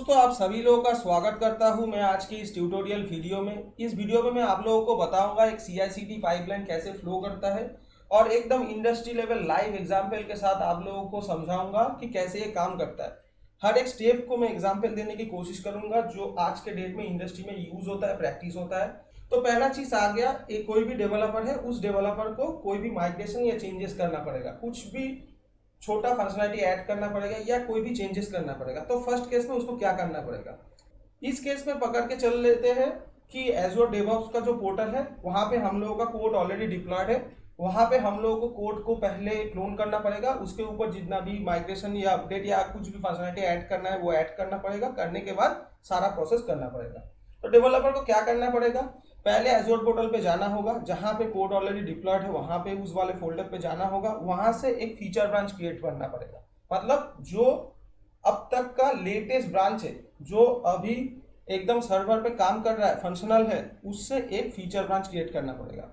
दोस्तों, आप सभी लोगों का स्वागत करता हूं मैं आज की इस ट्यूटोरियल वीडियो में। इस वीडियो में मैं आप लोगों को बताऊंगा एक CI/CD पाइपलाइन कैसे फ्लो करता है और एकदम इंडस्ट्री लेवल लाइव एग्जाम्पल के साथ आप लोगों को समझाऊंगा कि कैसे ये काम करता है। हर एक स्टेप को मैं एग्जाम्पल देने की कोशिश करूंगा जो आज के डेट में इंडस्ट्री में यूज होता है, प्रैक्टिस होता है। तो पहला चीज आ गया, एक कोई भी डेवलपर है, उस डेवलपर को कोई भी माइग्रेशन या चेंजेस करना पड़ेगा, कुछ भी छोटा फंक्शनलिटी ऐड करना पड़ेगा या कोई भी चेंजेस करना पड़ेगा। तो फर्स्ट केस में उसको क्या करना पड़ेगा, इस केस में पकड़ के चल लेते हैं कि एज़्योर डेवऑप्स का जो पोर्टल है वहां पे हम लोगों का कोड ऑलरेडी डिप्लॉयड है। वहां पे हम लोगों को कोड को पहले क्लोन करना पड़ेगा, उसके ऊपर जितना भी माइग्रेशन या अपडेट या कुछ भी फंक्शनलिटी ऐड करना है वो ऐड करना पड़ेगा। करने के बाद सारा प्रोसेस करना पड़ेगा। तो डेवलपर को क्या करना पड़ेगा, पहले एज़्योर पोर्टल पे जाना होगा, जहां पे कोड ऑलरेडी डिप्लॉयड है वहां पे उस वाले फोल्डर पे जाना होगा। वहां से एक फीचर ब्रांच क्रिएट करना पड़ेगा, मतलब जो अब तक का लेटेस्ट ब्रांच है, जो अभी एकदम सर्वर पे काम कर रहा है, फंक्शनल है, उससे एक फीचर ब्रांच क्रिएट करना पड़ेगा।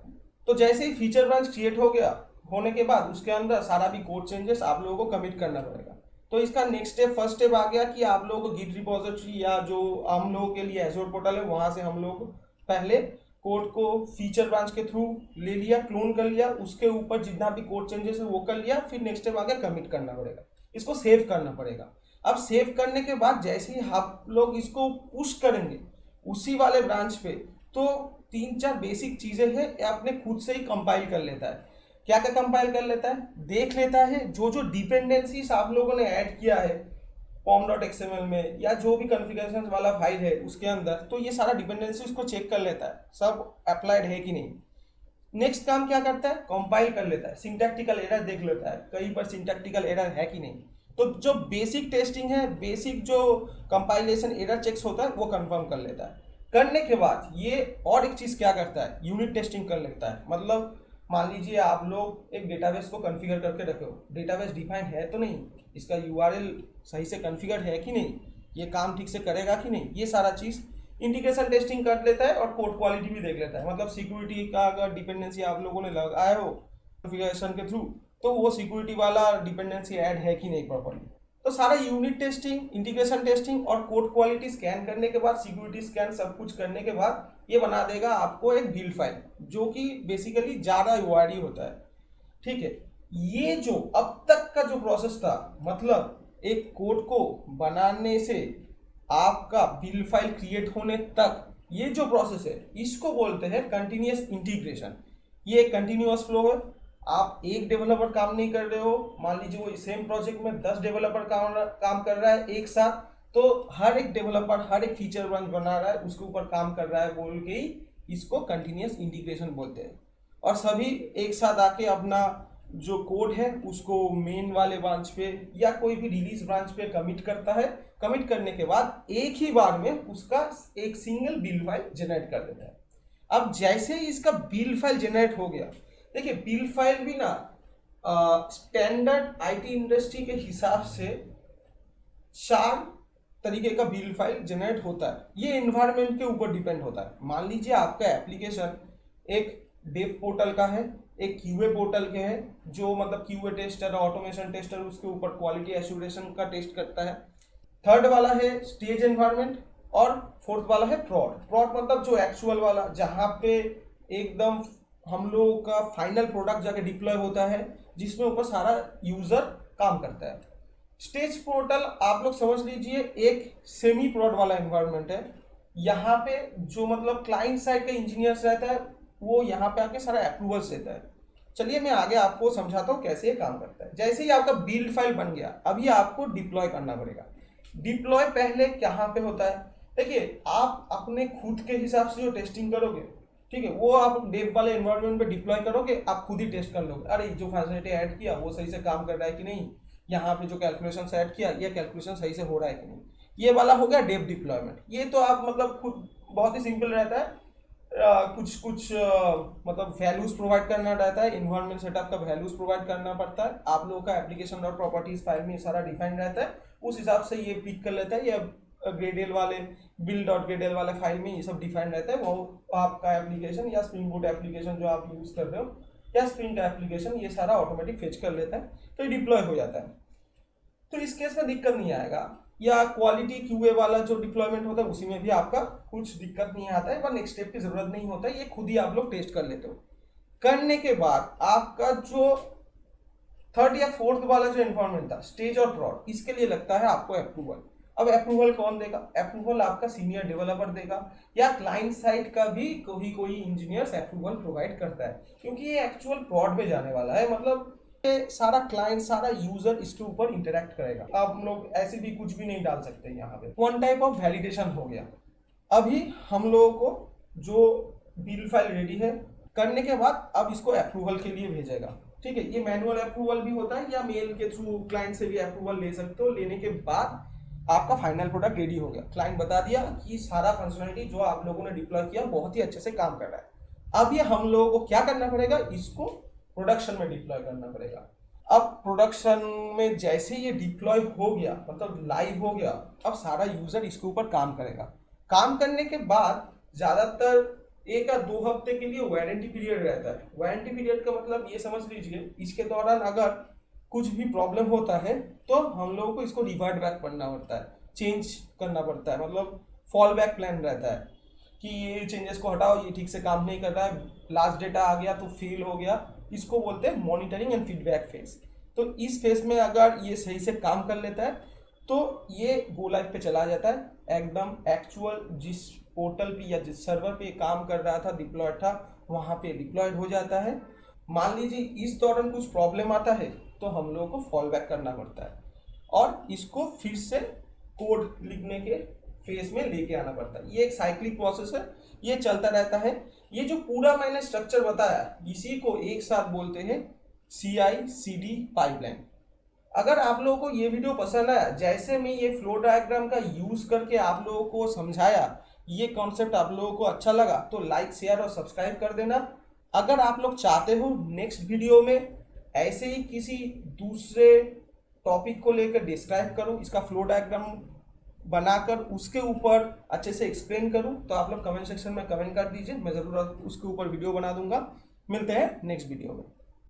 तो जैसे ही फीचर ब्रांच क्रिएट हो गया, होने के बाद उसके अंदर सारा भी कोड चेंजेस आप लोगों को कमिट करना पड़ेगा। तो इसका नेक्स्ट स्टेप, फर्स्ट स्टेप आ गया कि आप लोगों को गिट रिपोजिटरी या जो हम लोगों के लिए एज़्योर पोर्टल है वहां से हम लोग पहले कोड को फीचर ब्रांच के थ्रू ले लिया, क्लोन कर लिया, उसके ऊपर जितना भी कोड चेंजेस है वो कर लिया। फिर नेक्स्ट स्टेप आ गया कमिट करना पड़ेगा, इसको सेव करना पड़ेगा। अब सेव करने के बाद जैसे ही आप लोग इसको पुश करेंगे उसी वाले ब्रांच पे, तो 3-4 बेसिक चीजें हैं ये अपने खुद से ही कंपाइल कर लेता है। क्या क्या कंपाइल कर लेता है, देख लेता है जो जो डिपेंडेंसीज आप लोगों ने ऐड किया है pom.xml में या जो भी कॉन्फ़िगरेशन वाला फाइल है उसके अंदर, तो ये सारा डिपेंडेंसी उसको चेक कर लेता है सब अप्लाइड है कि नहीं। नेक्स्ट काम क्या करता है, कंपाइल कर लेता है, सिंटैक्टिकल एरर देख लेता है कहीं पर सिंटैक्टिकल एरर है कि नहीं। तो जो बेसिक टेस्टिंग है, बेसिक जो कंपाइलेशन एरर चेक्स होता है वो कंफर्म कर लेता है। करने के बाद ये और एक चीज क्या करता है, यूनिट टेस्टिंग कर लेता है। मतलब मान लीजिए आप लोग एक डेटाबेस को कॉन्फ़िगर करके रखे हो, डेटाबेस डिफाइन है तो नहीं, इसका URL सही से कॉन्फ़िगर है कि नहीं, ये काम ठीक से करेगा कि नहीं, ये सारा चीज इंटीग्रेशन टेस्टिंग कर लेता है और कोड क्वालिटी भी देख लेता है। मतलब सिक्योरिटी का अगर डिपेंडेंसी आप लोगों ने लगाया हो कॉन्फ़िगरेशन के थ्रू, तो वो सिक्योरिटी वाला डिपेंडेंसी ऐड है कि नहीं प्रॉपर्ली। तो सारा यूनिट टेस्टिंग, इंटीग्रेशन टेस्टिंग और कोड क्वालिटी स्कैन करने के बाद, सिक्योरिटी स्कैन सब कुछ करने के बाद ये बना देगा आपको एक बिल्ड फाइल, जो कि बेसिकली ज़्यादा UID होता है। ठीक है, ये जो अब तक का जो प्रोसेस था, मतलब एक कोड को बनाने से आपका बिल्ड फाइल क्रिएट होने तक, ये जो प्रोसेस है इसको बोलते हैं कंटिन्यूअस इंटीग्रेशन। ये एक कंटिन्यूअस फ्लो है। आप एक डेवलपर काम नहीं कर रहे हो, मान लीजिए वो सेम प्रोजेक्ट में 10 डेवलपर काम कर रहा है एक साथ, तो हर एक डेवलपर हर एक फीचर ब्रांच बना रहा है, उसके ऊपर काम कर रहा है बोल के ही इसको कंटिन्यूअस इंटीग्रेशन बोलते हैं। और सभी एक साथ आके अपना जो कोड है उसको मेन वाले ब्रांच पे या कोई भी रिलीज ब्रांच पे कमिट करता है। कमिट करने के बाद एक ही बार में उसका एक सिंगल बिल्ड फाइल जनरेट कर देता है। अब जैसे ही इसका बिल्ड फाइल जनरेट हो गया, देखिए बिल्ड फाइल भी ना स्टैंडर्ड IT इंडस्ट्री के हिसाब से 4 तरीके का बिल्ड फाइल जनरेट होता है। ये एनवायरनमेंट के ऊपर डिपेंड होता है। मान लीजिए आपका एप्लीकेशन एक डेव पोर्टल का है, एक QA पोर्टल के है, जो मतलब QA टेस्टर, ऑटोमेशन टेस्टर उसके ऊपर क्वालिटी एश्योरेशन का टेस्ट करता है। थर्ड वाला है स्टेज एनवायरनमेंट और फोर्थ वाला है प्रॉड। प्रॉड मतलब जो एक्चुअल वाला, जहाँ पे एकदम हम लोगों का फाइनल प्रोडक्ट जाके डिप्लॉय होता है, जिसमें ऊपर सारा यूजर काम करता है। स्टेज पोर्टल आप लोग समझ लीजिए एक सेमी प्रोड वाला एनवायरनमेंट है। यहाँ पे जो मतलब क्लाइंट साइड का इंजीनियर्स रहता है, वो यहाँ पे आके सारा अप्रूवल्स देता है। चलिए मैं आगे आपको समझाता हूँ कैसे ये काम करता है। जैसे ही आपका बिल्ड फाइल बन गया, अभी आपको डिप्लॉय करना पड़ेगा। डिप्लॉय पहले कहाँ पे होता है, देखिए आप अपने खुद के हिसाब से जो टेस्टिंग करोगे, ठीक है, वो आप डेव वाले एनवायरनमेंट पे डिप्लॉय करोगे, आप खुद ही टेस्ट कर लोगे, अरे जो फंक्शनलिटी ऐड किया वो सही से काम कर रहा है कि नहीं, यहाँ पे जो कैलकुलेशन ऐड किया ये कैलकुलेशन सही से हो रहा है कि नहीं। ये वाला हो गया डेव डिप्लॉयमेंट। ये तो आप मतलब खुद बहुत ही सिंपल रहता है। कुछ मतलब वैल्यूज प्रोवाइड करना रहता है, इन्वायरमेंट सेटअप का वैल्यूज प्रोवाइड करना पड़ता है। आप लोगों का एप्लीकेशन डॉट प्रॉपर्टीज फाइल में सारा डिफाइंड रहता है, उस हिसाब से ये पिक कर लेता है। ये ग्रेडल वाले बिल्ड डॉट ग्रेडल वाले फाइल में ये सब डिफाइंड रहता है। वो आपका एप्लीकेशन या स्प्रिंग बूट एप्लीकेशन जो आप यूज कर रहे हो या स्प्रिंग का एप्लीकेशन, ये सारा ऑटोमेटिक फेच कर लेता है, तो ये डिप्लॉय हो जाता है। तो इस केस में दिक्कत नहीं आएगा। या क्वालिटी क्यूए वाला जो डिप्लॉयमेंट होता है उसी में भी आपका कुछ दिक्कत नहीं आता है, पर नेक्स्ट स्टेप की जरूरत नहीं होता है, ये खुद ही आप लोग टेस्ट कर लेते हो। करने के बाद आपका जो थर्ड या फोर्थ वाला जो इन्वायरमेंट था, स्टेज और प्रॉड, इसके लिए लगता है आपको अप्रूवल। अब अप्रूवल कौन देगा? अप्रूवल आपका सीनियर डेवलपर देगा, या क्लाइंट साइड का भी कोई इंजीनियर्स अप्रूवल प्रोवाइड करता है, क्योंकि ये एक्चुअल प्रॉड में जाने वाला है। मतलब ये सारा क्लाइंट, सारा यूजर इसके ऊपर इंटरेक्ट करेगा। आप लोग ऐसे भी कुछ भी नहीं डाल सकते यहाँ पे। वन टाइप ऑफ वैलिडेशन हो गया। अभी हम लोगों को जो बिल फाइल रेडी है, करने के बाद अब इसको अप्रूवल के लिए भेजेगा। ठीक है, ये मैनुअल अप्रूवल भी होता है या मेल के थ्रू क्लाइंट से भी अप्रूवल ले सकते हो। लेने के बाद आपका फाइनल प्रोडक्ट रेडी हो गया। क्लाइंट बता दिया कि सारा फंक्शनलिटी जो आप लोगों ने डिप्लॉय किया बहुत ही अच्छे से काम कर रहा है। अब ये हम लोगों को क्या करना पड़ेगा? इसको प्रोडक्शन में डिप्लॉय करना पड़ेगा। अब प्रोडक्शन में जैसे ये डिप्लॉय हो गया, मतलब लाइव हो गया, अब सारा यूजर इसके ऊपर काम करेगा। काम करने के बाद ज्यादातर 1 या 2 हफ्ते के लिए वारंटी पीरियड रहता है। वारंटी पीरियड का मतलब ये समझ लीजिए, इसके दौरान अगर कुछ भी प्रॉब्लम होता है तो हम लोगों को इसको रिवर्ट बैक करना पड़ता है, चेंज करना पड़ता है। मतलब फॉल बैक प्लान रहता है कि ये चेंजेस को हटाओ, ये ठीक से काम नहीं कर रहा है, लास्ट डेटा आ गया तो फेल हो गया। इसको बोलते हैं मॉनिटरिंग एंड फीडबैक फेज। तो इस फेज में अगर ये सही से काम कर लेता है तो ये गो लाइव पे चला जाता है। एकदम एक्चुअल जिस पोर्टल पे या जिस सर्वर पे काम कर रहा था, डिप्लॉयड था, वहाँ पे डिप्लॉयड हो जाता है। मान लीजिए इस दौरान कुछ प्रॉब्लम आता है तो हम लोगों को फॉल बैक करना पड़ता है और इसको फिर से कोड लिखने के फेज में लेके आना पड़ता है। ये एक साइक्लिक प्रोसेस है, ये चलता रहता है। ये जो पूरा मैंने स्ट्रक्चर बताया, इसी को एक साथ बोलते हैं CI/CD पाइपलाइन। अगर आप लोगों को ये वीडियो पसंद आया, जैसे मैं ये फ्लो डायग्राम का यूज करके आप लोगों को समझाया, ये कॉन्सेप्ट आप लोगों को अच्छा लगा तो लाइक, शेयर और सब्सक्राइब कर देना। अगर आप लोग चाहते हो नेक्स्ट वीडियो में ऐसे ही किसी दूसरे टॉपिक को लेकर डिस्क्राइब करूं, इसका फ्लो डायग्राम बनाकर उसके ऊपर अच्छे से एक्सप्लेन करूं, तो आप लोग कमेंट सेक्शन में कमेंट कर दीजिए, मैं ज़रूर उसके ऊपर वीडियो बना दूंगा। मिलते हैं नेक्स्ट वीडियो में।